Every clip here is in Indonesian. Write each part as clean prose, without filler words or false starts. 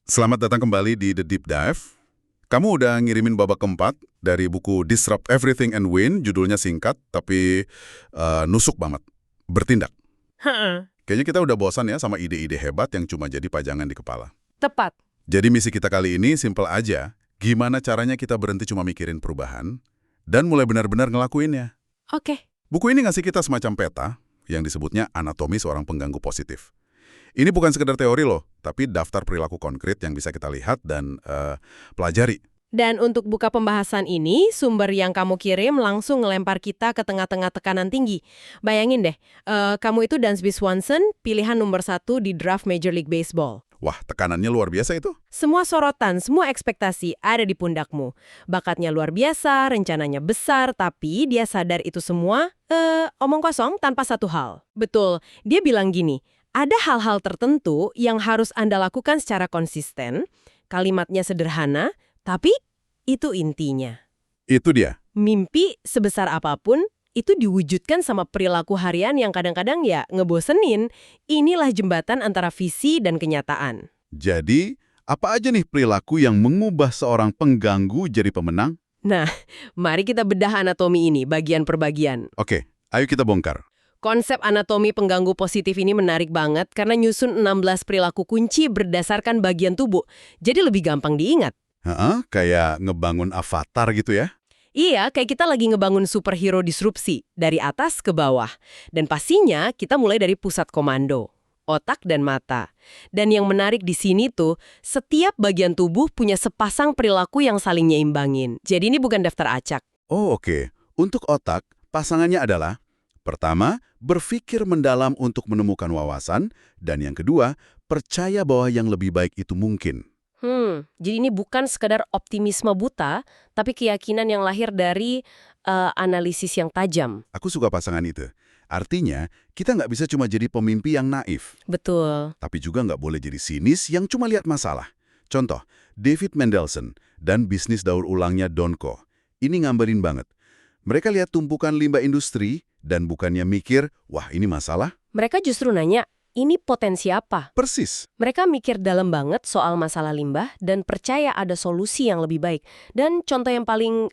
Selamat datang kembali di The Deep Dive. Kamu udah ngirimin babak keempat dari buku Disrupt Everything and Win, judulnya singkat tapi nusuk banget. Bertindak. Heeh, Kayaknya kita udah bosan ya sama ide-ide hebat yang cuma jadi pajangan di kepala. tepat. Jadi misi kita kali ini simple aja. Gimana caranya kita berhenti cuma mikirin perubahan dan mulai benar-benar ngelakuinnya. Oke. Buku ini ngasih kita semacam peta yang disebutnya anatomi seorang pengganggu positif. Ini bukan sekedar teori loh, tapi daftar perilaku konkret yang bisa kita lihat dan pelajari. Dan untuk buka pembahasan ini, sumber yang kamu kirim langsung ngelempar kita ke tengah-tengah tekanan tinggi. Bayangin deh, kamu itu Dansby Swanson, pilihan nomor 1 di draft Major League Baseball. Wah, tekanannya luar biasa itu. Semua sorotan, semua ekspektasi ada di pundakmu. Bakatnya luar biasa, rencananya besar, tapi dia sadar itu semua, omong kosong tanpa satu hal. Betul, dia bilang gini, ada hal-hal tertentu yang harus Anda lakukan secara konsisten, kalimatnya sederhana, tapi itu intinya. Itu dia. Mimpi sebesar apapun, itu diwujudkan sama perilaku harian yang kadang-kadang ya ngebosenin. Inilah jembatan antara visi dan kenyataan. Jadi, apa aja nih perilaku yang mengubah seorang pengganggu jadi pemenang? Nah, mari kita bedah anatomi ini bagian per bagian. Oke, ayo kita bongkar. Konsep anatomi pengganggu positif ini menarik banget karena nyusun 16 perilaku kunci berdasarkan bagian tubuh. Jadi lebih gampang diingat. Kayak ngebangun avatar gitu ya? Iya, kayak kita lagi ngebangun superhero disrupsi, dari atas ke bawah. Dan pastinya kita mulai dari pusat komando, otak dan mata. Dan yang menarik di sini tuh, setiap bagian tubuh punya sepasang perilaku yang saling nyeimbangin. Jadi ini bukan daftar acak. Oh, oke. Untuk otak, pasangannya adalah pertama, berpikir mendalam untuk menemukan wawasan, dan yang kedua, percaya bahwa yang lebih baik itu mungkin. Jadi ini bukan sekedar optimisme buta, tapi keyakinan yang lahir dari analisis yang tajam. Aku suka pasangan itu. Artinya, kita nggak bisa cuma jadi pemimpi yang naif, Betul. tapi juga nggak boleh jadi sinis yang cuma lihat masalah. Contoh, David Mendelsohn dan bisnis daur ulangnya Donko. Ini ngambarin banget. Mereka lihat tumpukan limbah industri dan bukannya mikir, wah ini masalah. Mereka justru nanya, ini potensi apa? Persis. Mereka mikir dalam banget soal masalah limbah dan percaya ada solusi yang lebih baik. Dan contoh yang paling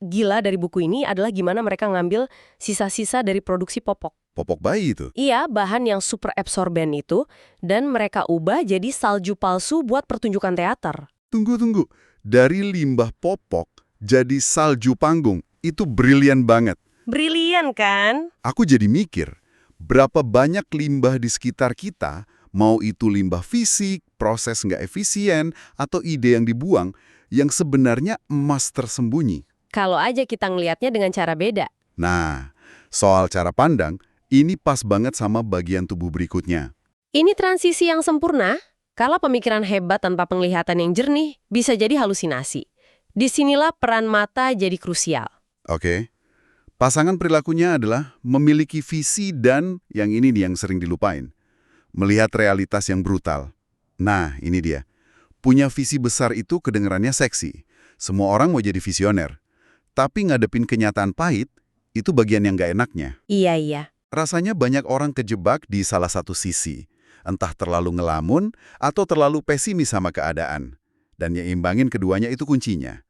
gila dari buku ini adalah gimana mereka ngambil sisa-sisa dari produksi popok. Popok bayi itu. Iya, bahan yang super absorben itu, dan mereka ubah jadi salju palsu buat pertunjukan teater. Tunggu. Dari limbah popok jadi salju panggung. Itu brilian banget. Brilian kan? Aku jadi mikir, berapa banyak limbah di sekitar kita, mau itu limbah fisik, proses nggak efisien, atau ide yang dibuang, yang sebenarnya emas tersembunyi. Kalau aja kita ngelihatnya dengan cara beda. Nah, soal cara pandang, ini pas banget sama bagian tubuh berikutnya. Ini transisi yang sempurna. Kalau pemikiran hebat tanpa penglihatan yang jernih, bisa jadi halusinasi. Disinilah peran mata jadi krusial. Oke. Pasangan perilakunya adalah memiliki visi dan yang ini nih yang sering dilupain. Melihat realitas yang brutal. Nah, ini dia. Punya visi besar itu kedengarannya seksi. Semua orang mau jadi visioner. Tapi ngadepin kenyataan pahit, itu bagian yang gak enaknya. Iya. Rasanya banyak orang kejebak di salah satu sisi. Entah terlalu ngelamun atau terlalu pesimis sama keadaan. Dan yang imbangin keduanya itu kuncinya.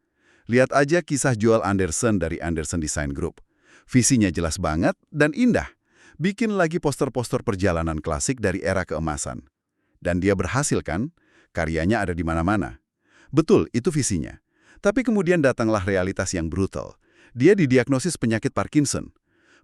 Lihat aja kisah Joel Anderson dari Anderson Design Group. Visinya jelas banget dan indah. Bikin lagi poster-poster perjalanan klasik dari era keemasan. Dan dia berhasil kan? Karyanya ada di mana-mana. Betul, itu visinya. Tapi kemudian datanglah realitas yang brutal. Dia didiagnosis penyakit Parkinson.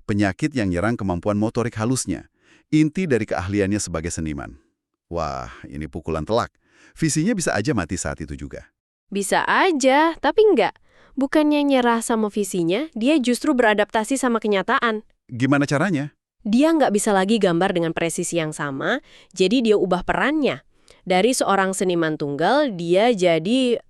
Penyakit yang nyerang kemampuan motorik halusnya. Inti dari keahliannya sebagai seniman. Wah, ini pukulan telak. Visinya bisa aja mati saat itu juga. Bisa aja, tapi enggak. Bukannya nyerah sama visinya, dia justru beradaptasi sama kenyataan. Gimana caranya? Dia nggak bisa lagi gambar dengan presisi yang sama, jadi dia ubah perannya. Dari seorang seniman tunggal, dia jadi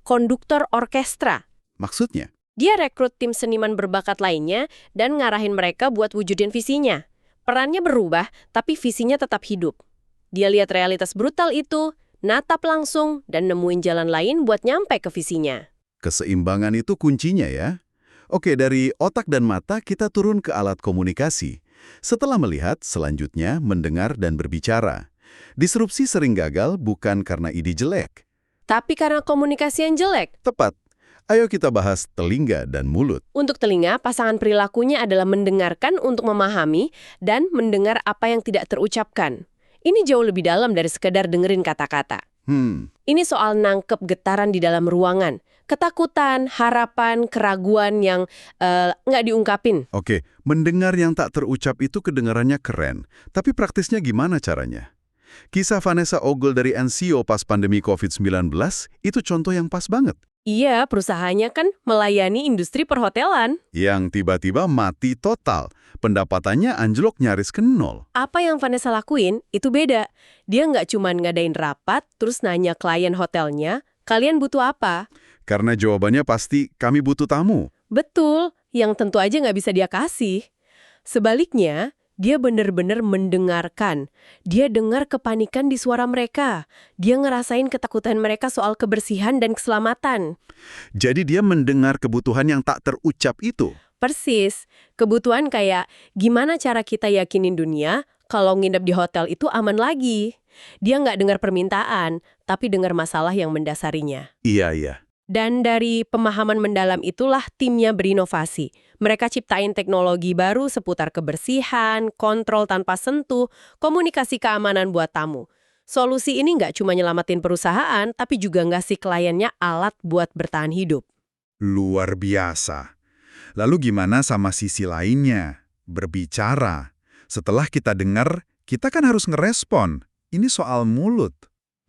konduktor orkestra. Maksudnya? Dia rekrut tim seniman berbakat lainnya dan ngarahin mereka buat wujudin visinya. Perannya berubah, tapi visinya tetap hidup. Dia lihat realitas brutal itu, natap langsung, dan nemuin jalan lain buat nyampe ke visinya. Keseimbangan itu kuncinya ya. Oke, dari otak dan mata kita turun ke alat komunikasi. Setelah melihat, selanjutnya mendengar dan berbicara. Disrupsi sering gagal bukan karena ide jelek. Tapi karena komunikasi yang jelek. Tepat. Ayo kita bahas telinga dan mulut. Untuk telinga, pasangan perilakunya adalah mendengarkan untuk memahami dan mendengar apa yang tidak terucapkan. Ini jauh lebih dalam dari sekedar dengerin kata-kata. Ini soal nangkep getaran di dalam ruangan. Ketakutan, harapan, keraguan yang nggak diungkapin. Oke, mendengar yang tak terucap itu kedengarannya keren. Tapi praktisnya gimana caranya? Kisah Vanessa Ogle dari NCO pas pandemi COVID-19 itu contoh yang pas banget. Iya, perusahaannya kan melayani industri perhotelan. Yang tiba-tiba mati total. Pendapatannya anjlok nyaris ke nol. Apa yang Vanessa lakuin itu beda. Dia nggak cuma ngadain rapat, terus nanya klien hotelnya, kalian butuh apa? Karena jawabannya pasti, kami butuh tamu. Betul, yang tentu aja nggak bisa dia kasih. Sebaliknya, dia benar-benar mendengarkan. Dia dengar kepanikan di suara mereka. Dia ngerasain ketakutan mereka soal kebersihan dan keselamatan. Jadi dia mendengar kebutuhan yang tak terucap itu. Persis, kebutuhan kayak gimana cara kita yakinin dunia kalau nginep di hotel itu aman lagi. Dia nggak dengar permintaan, tapi dengar masalah yang mendasarinya. Iya. Dan dari pemahaman mendalam itulah timnya berinovasi. Mereka ciptain teknologi baru seputar kebersihan, kontrol tanpa sentuh, komunikasi keamanan buat tamu. Solusi ini nggak cuma nyelamatin perusahaan, tapi juga ngasih kliennya alat buat bertahan hidup. Luar biasa. Lalu gimana sama sisi lainnya? Berbicara. Setelah kita dengar, kita kan harus ngerespon. Ini soal mulut.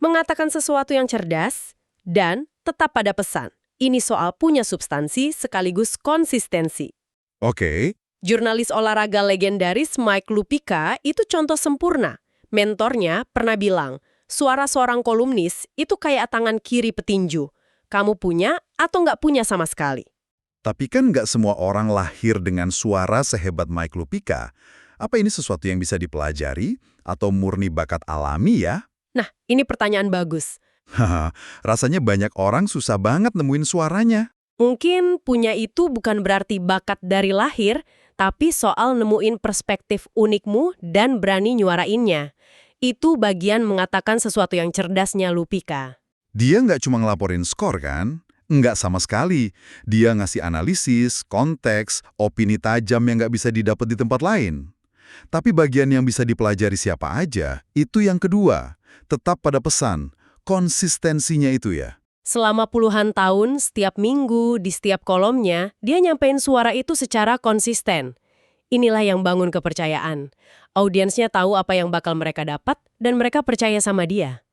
Mengatakan sesuatu yang cerdas dan tetap pada pesan. Ini soal punya substansi sekaligus konsistensi. Oke. Jurnalis olahraga legendaris Mike Lupica itu contoh sempurna. Mentornya pernah bilang, suara seorang kolumnis itu kayak tangan kiri petinju. Kamu punya atau nggak punya sama sekali. Tapi kan nggak semua orang lahir dengan suara sehebat Mike Lupica. Apa ini sesuatu yang bisa dipelajari atau murni bakat alami ya? Nah, ini pertanyaan bagus. Haha, rasanya banyak orang susah banget nemuin suaranya. Mungkin punya itu bukan berarti bakat dari lahir, tapi soal nemuin perspektif unikmu dan berani nyuarainnya. Itu bagian mengatakan sesuatu yang cerdasnya Lupica. Dia nggak cuma ngelaporin skor kan? Nggak sama sekali. Dia ngasih analisis, konteks, opini tajam yang nggak bisa didapat di tempat lain. Tapi bagian yang bisa dipelajari siapa aja, itu yang kedua. Tetap pada pesan. Konsistensinya itu ya. Selama puluhan tahun, setiap minggu, di setiap kolomnya, dia nyampein suara itu secara konsisten. Inilah yang bangun kepercayaan. Audiensnya tahu apa yang bakal mereka dapat, dan mereka percaya sama dia.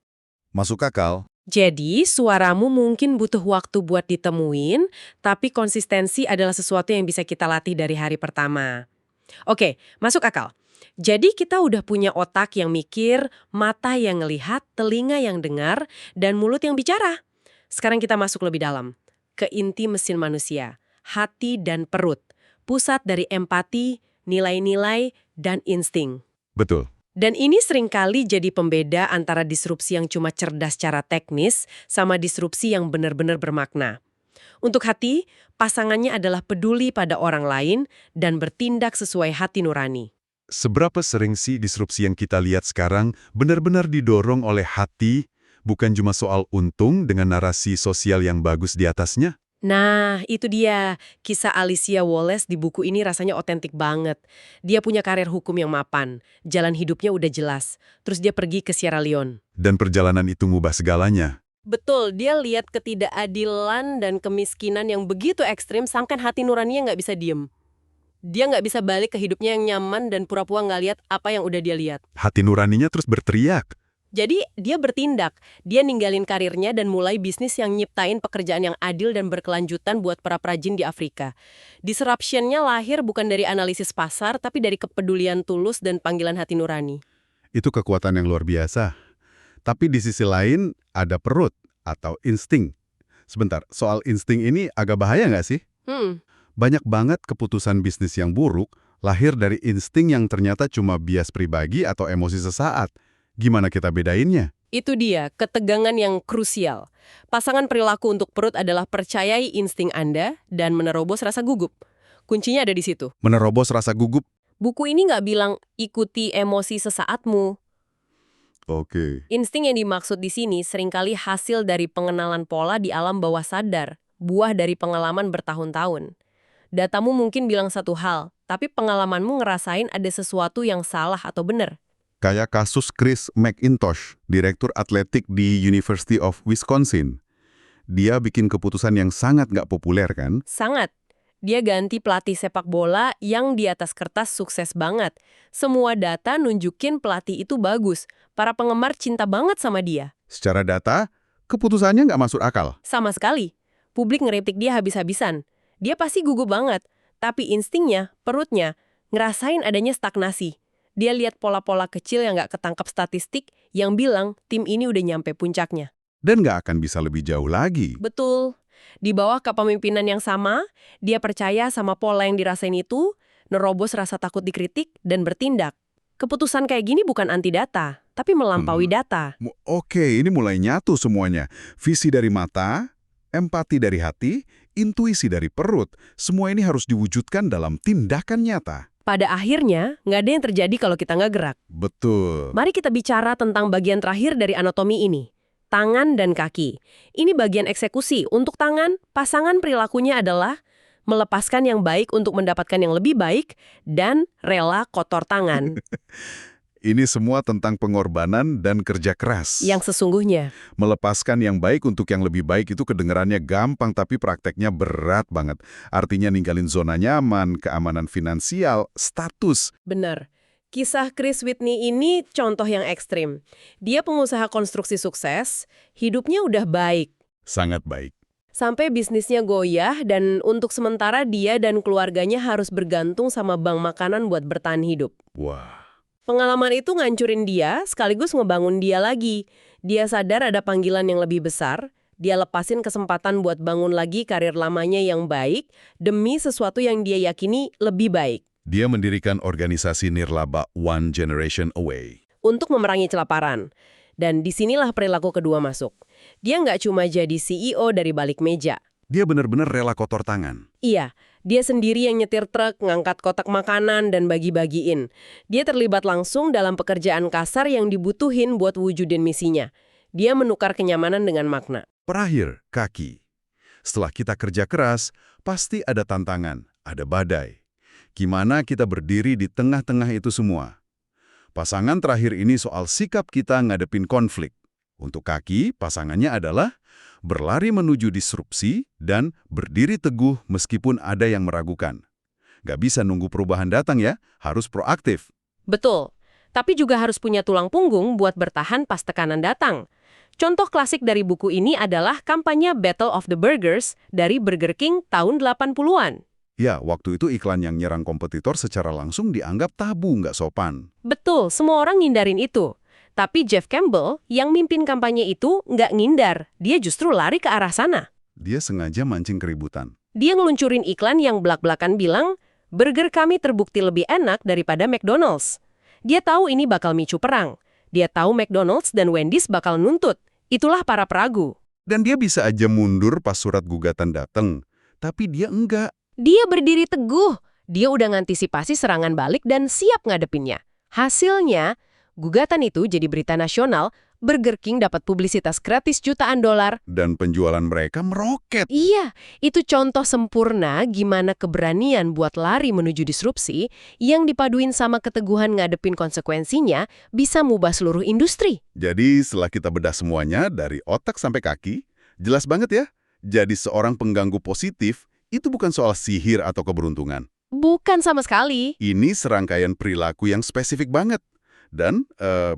Masuk akal. Jadi, suaramu mungkin butuh waktu buat ditemuin, tapi konsistensi adalah sesuatu yang bisa kita latih dari hari pertama. Oke, masuk akal. Jadi kita udah punya otak yang mikir, mata yang ngelihat, telinga yang dengar, dan mulut yang bicara. Sekarang kita masuk lebih dalam. Ke inti mesin manusia, hati dan perut. Pusat dari empati, nilai-nilai, dan insting. Betul. Dan ini seringkali jadi pembeda antara disrupsi yang cuma cerdas secara teknis sama disrupsi yang benar-benar bermakna. Untuk hati, pasangannya adalah peduli pada orang lain dan bertindak sesuai hati nurani. Seberapa sering sih disrupsi yang kita lihat sekarang benar-benar didorong oleh hati, bukan cuma soal untung dengan narasi sosial yang bagus di atasnya? Nah, itu dia. Kisah Alicia Wallace di buku ini rasanya otentik banget. Dia punya karir hukum yang mapan. Jalan hidupnya udah jelas. Terus dia pergi ke Sierra Leone. Dan perjalanan itu ngubah segalanya. Betul, dia lihat ketidakadilan dan kemiskinan yang begitu ekstrim sampai hati nuraninya nggak bisa diem. Dia nggak bisa balik ke hidupnya yang nyaman dan pura-pura nggak lihat apa yang udah dia lihat. Hati nuraninya terus berteriak. Jadi dia bertindak, dia ninggalin karirnya dan mulai bisnis yang nyiptain pekerjaan yang adil dan berkelanjutan buat para perajin di Afrika. Disruption-nya lahir bukan dari analisis pasar, tapi dari kepedulian tulus dan panggilan hati nurani. Itu kekuatan yang luar biasa. Tapi di sisi lain ada perut atau insting. Sebentar, soal insting ini agak bahaya nggak sih? Banyak banget keputusan bisnis yang buruk lahir dari insting yang ternyata cuma bias pribadi atau emosi sesaat. Gimana kita bedainnya? Itu dia, ketegangan yang krusial. Pasangan perilaku untuk perut adalah percayai insting Anda dan menerobos rasa gugup. Kuncinya ada di situ. Menerobos rasa gugup. Buku ini nggak bilang ikuti emosi sesaatmu. Oke. Insting yang dimaksud di sini seringkali hasil dari pengenalan pola di alam bawah sadar, buah dari pengalaman bertahun-tahun. Datamu mungkin bilang satu hal, tapi pengalamanmu ngerasain ada sesuatu yang salah atau benar. Kayak kasus Chris McIntosh, direktur atletik di University of Wisconsin. Dia bikin keputusan yang sangat nggak populer kan? Sangat. Dia ganti pelatih sepak bola yang di atas kertas sukses banget. Semua data nunjukin pelatih itu bagus. Para penggemar cinta banget sama dia. Secara data, keputusannya nggak masuk akal. Sama sekali. Publik ngeritik dia habis-habisan. Dia pasti gugup banget. Tapi instingnya, perutnya, ngerasain adanya stagnasi. Dia lihat pola-pola kecil yang nggak ketangkap statistik yang bilang tim ini udah nyampe puncaknya. Dan nggak akan bisa lebih jauh lagi. Betul. Di bawah kepemimpinan yang sama, dia percaya sama pola yang dirasain itu, nerobos rasa takut dikritik, dan bertindak. Keputusan kayak gini bukan anti data, tapi melampaui data. Oke, ini mulai nyatu semuanya. Visi dari mata, empati dari hati, intuisi dari perut. Semua ini harus diwujudkan dalam tindakan nyata. Pada akhirnya, nggak ada yang terjadi kalau kita nggak gerak. Betul. Mari kita bicara tentang bagian terakhir dari anatomi ini. Tangan dan kaki. Ini bagian eksekusi. Untuk tangan, pasangan perilakunya adalah melepaskan yang baik untuk mendapatkan yang lebih baik dan rela kotor tangan. Ini semua tentang pengorbanan dan kerja keras. Yang sesungguhnya. Melepaskan yang baik untuk yang lebih baik itu kedengarannya gampang, tapi prakteknya berat banget. Artinya ninggalin zona nyaman, keamanan finansial, status. Benar. Kisah Chris Whitney ini contoh yang ekstrim. Dia pengusaha konstruksi sukses, hidupnya udah baik. Sangat baik. Sampai bisnisnya goyah dan untuk sementara dia dan keluarganya harus bergantung sama bank makanan buat bertahan hidup. Wah. Pengalaman itu ngancurin dia sekaligus ngebangun dia lagi. Dia sadar ada panggilan yang lebih besar. Dia lepasin kesempatan buat bangun lagi karir lamanya yang baik demi sesuatu yang dia yakini lebih baik. Dia mendirikan organisasi nirlaba One Generation Away. Untuk memerangi kelaparan. Dan disinilah perilaku kedua masuk. Dia nggak cuma jadi CEO dari balik meja. Dia benar-benar rela kotor tangan. Iya, dia sendiri yang nyetir truk, ngangkat kotak makanan, dan bagi-bagiin. Dia terlibat langsung dalam pekerjaan kasar yang dibutuhin buat wujudin misinya. Dia menukar kenyamanan dengan makna. Terakhir, kaki. Setelah kita kerja keras, pasti ada tantangan, ada badai. Gimana kita berdiri di tengah-tengah itu semua? Pasangan terakhir ini soal sikap kita ngadepin konflik. Untuk kaki, pasangannya adalah berlari menuju disrupsi dan berdiri teguh meskipun ada yang meragukan. Nggak bisa nunggu perubahan datang ya, harus proaktif. Betul, tapi juga harus punya tulang punggung buat bertahan pas tekanan datang. Contoh klasik dari buku ini adalah kampanye Battle of the Burgers dari Burger King tahun 80-an. Ya, waktu itu iklan yang nyerang kompetitor secara langsung dianggap tabu, nggak sopan. Betul, semua orang ngindarin itu. Tapi Jeff Campbell yang mimpin kampanye itu nggak ngindar, dia justru lari ke arah sana. Dia sengaja mancing keributan. Dia ngeluncurin iklan yang belak-belakan bilang, burger kami terbukti lebih enak daripada McDonald's. Dia tahu ini bakal micu perang. Dia tahu McDonald's dan Wendy's bakal nuntut. Itulah para peragu. Dan dia bisa aja mundur pas surat gugatan datang. Tapi dia enggak. Dia berdiri teguh. Dia udah ngantisipasi serangan balik dan siap ngadepinnya. Hasilnya, gugatan itu jadi berita nasional, Burger King dapat publisitas gratis jutaan dolar. Dan penjualan mereka meroket. Iya, itu contoh sempurna gimana keberanian buat lari menuju disrupsi yang dipaduin sama keteguhan ngadepin konsekuensinya bisa mubah seluruh industri. Jadi setelah kita bedah semuanya dari otak sampai kaki, jelas banget ya, jadi seorang pengganggu positif itu bukan soal sihir atau keberuntungan. Bukan sama sekali. Ini serangkaian perilaku yang spesifik banget. Dan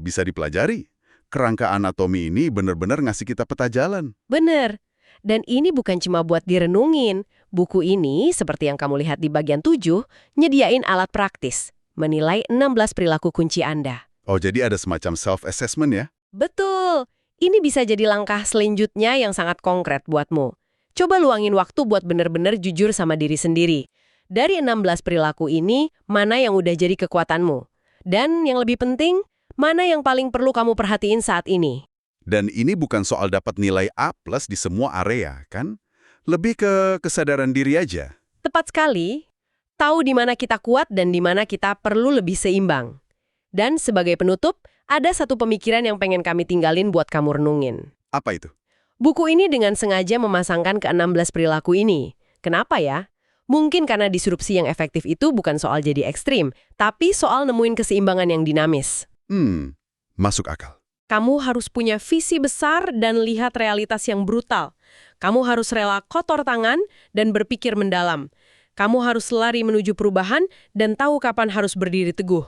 bisa dipelajari. Kerangka anatomi ini benar-benar ngasih kita peta jalan. Bener. Dan ini bukan cuma buat direnungin. Buku ini, seperti yang kamu lihat di bagian 7, nyediain alat praktis. Menilai 16 perilaku kunci Anda. Oh, jadi ada semacam self-assessment ya? Betul. Ini bisa jadi langkah selanjutnya yang sangat konkret buatmu. Coba luangin waktu buat bener-bener jujur sama diri sendiri. Dari 16 perilaku ini, mana yang udah jadi kekuatanmu? Dan yang lebih penting, mana yang paling perlu kamu perhatiin saat ini? Dan ini bukan soal dapat nilai A+ di semua area, kan? Lebih ke kesadaran diri aja. Tepat sekali. Tahu di mana kita kuat dan di mana kita perlu lebih seimbang. Dan sebagai penutup, ada satu pemikiran yang pengen kami tinggalin buat kamu renungin. Apa itu? Buku ini dengan sengaja memasangkan ke-16 perilaku ini. Kenapa ya? Mungkin karena disrupsi yang efektif itu bukan soal jadi ekstrim, tapi soal nemuin keseimbangan yang dinamis. Masuk akal. Kamu harus punya visi besar dan lihat realitas yang brutal. Kamu harus rela kotor tangan dan berpikir mendalam. Kamu harus lari menuju perubahan dan tahu kapan harus berdiri teguh.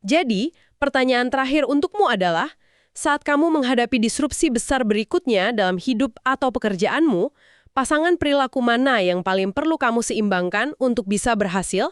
Jadi, pertanyaan terakhir untukmu adalah, saat kamu menghadapi disrupsi besar berikutnya dalam hidup atau pekerjaanmu, pasangan perilaku mana yang paling perlu kamu seimbangkan untuk bisa berhasil?